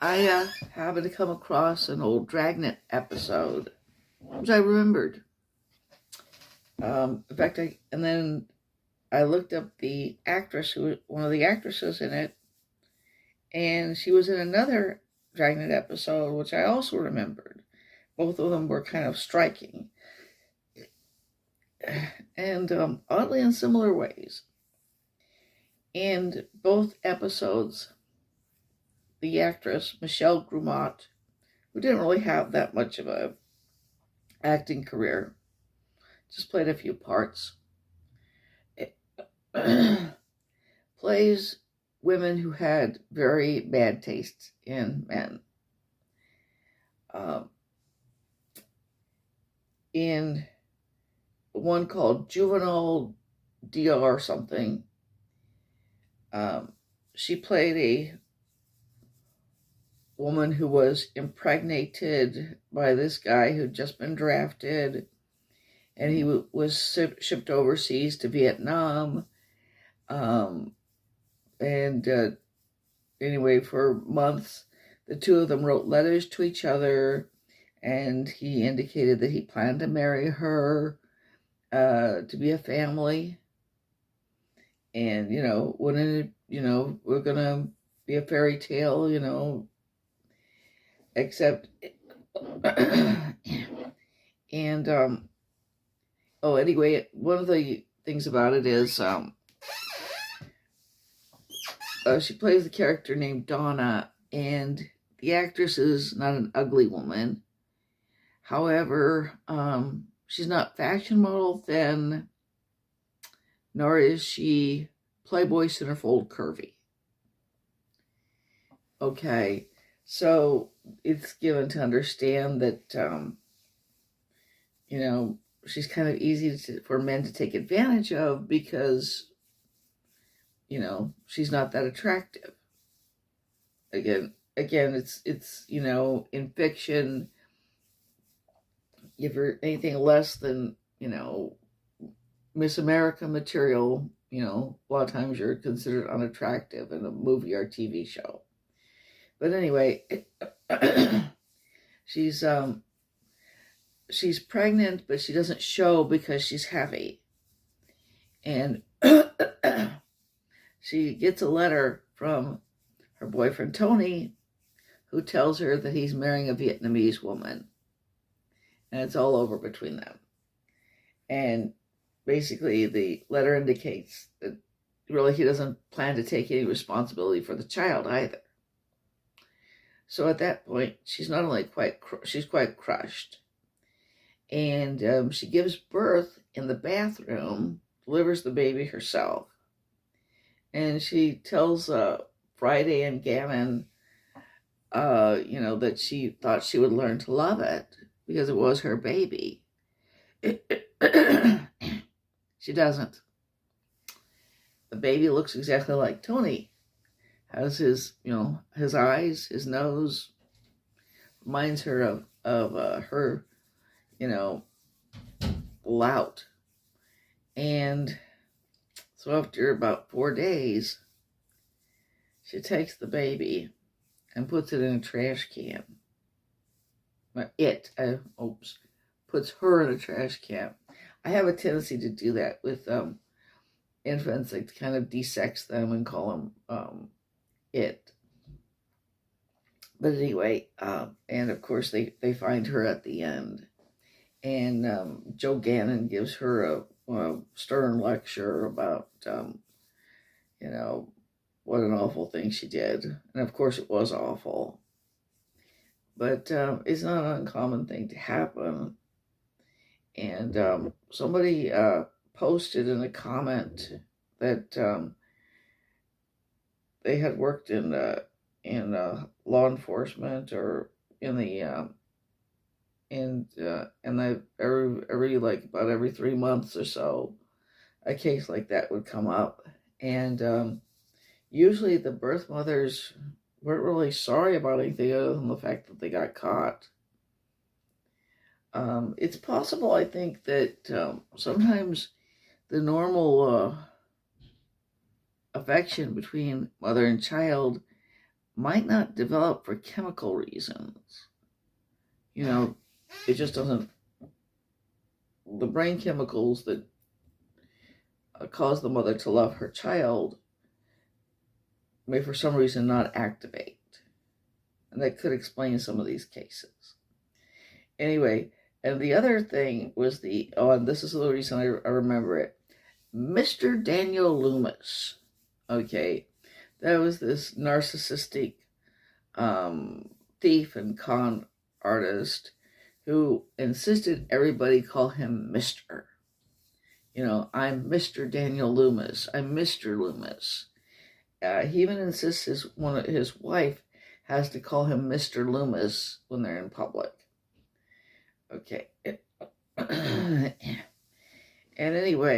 I happened to come across an old Dragnet episode, which I remembered. In fact, then I looked up the actress who was one of the actresses in it, and she was in another Dragnet episode, which I also remembered. Both of them were kind of striking, and oddly in similar ways. In both episodes, the actress Michelle Grumont, who didn't really have that much of a acting career, just played a few parts, plays women who had very bad taste in men. In one called Juvenile DR something, she played a woman who was impregnated by this guy who'd just been drafted, and he was shipped overseas to Vietnam. Anyway, for months, the two of them wrote letters to each other, and he indicated that he planned to marry her, to be a family. And, wouldn't it, we're going to be a fairy tale, except, and, anyway, one of the things about it is, she plays the character named Donna, and the actress is not an ugly woman. However, she's not fashion model thin, nor is she Playboy centerfold curvy. Okay, so it's given to understand that, she's kind of easy for men to take advantage of because, she's not that attractive. Again, it's in fiction, if you're anything less than, Miss America material, a lot of times you're considered unattractive in a movie or TV show. But anyway, she's pregnant, but she doesn't show because she's heavy. And she gets a letter from her boyfriend, Tony, who tells her that he's marrying a Vietnamese woman. And it's all over between them. And basically, the letter indicates that really he doesn't plan to take any responsibility for the child either. So at that point, she's not only she's quite crushed. And she gives birth in the bathroom, delivers the baby herself. And she tells Friday and Gannon, that she thought she would learn to love it because it was her baby. She doesn't. The baby looks exactly like Tony. Has his, his eyes, his nose. Reminds her of her, lout. And so after about 4 days, she takes the baby and puts it in a trash can. Puts her in a trash can. I have a tendency to do that with infants, like to kind of de-sex them and call them it. But anyway, and of course they find her at the end. And Joe Gannon gives her a stern lecture about, what an awful thing she did. And of course it was awful. But it's not an uncommon thing to happen. And somebody posted in a comment that they had worked in law enforcement or in the every 3 months or so, a case like that would come up, and usually the birth mothers weren't really sorry about anything other than the fact that they got caught. It's possible, I think, that sometimes the normal affection between mother and child might not develop for chemical reasons. You know, it just doesn't, the brain chemicals that cause the mother to love her child may for some reason not activate. And that could explain some of these cases. Anyway, and the other thing was and this is the reason I remember it, Mr. Daniel Loomis. Okay, that was this narcissistic thief and con artist who insisted everybody call him Mr. You know, I'm Mr. Daniel Loomis. I'm Mr. Loomis. He even insists his wife has to call him Mr. Loomis when they're in public. Okay. And anyway,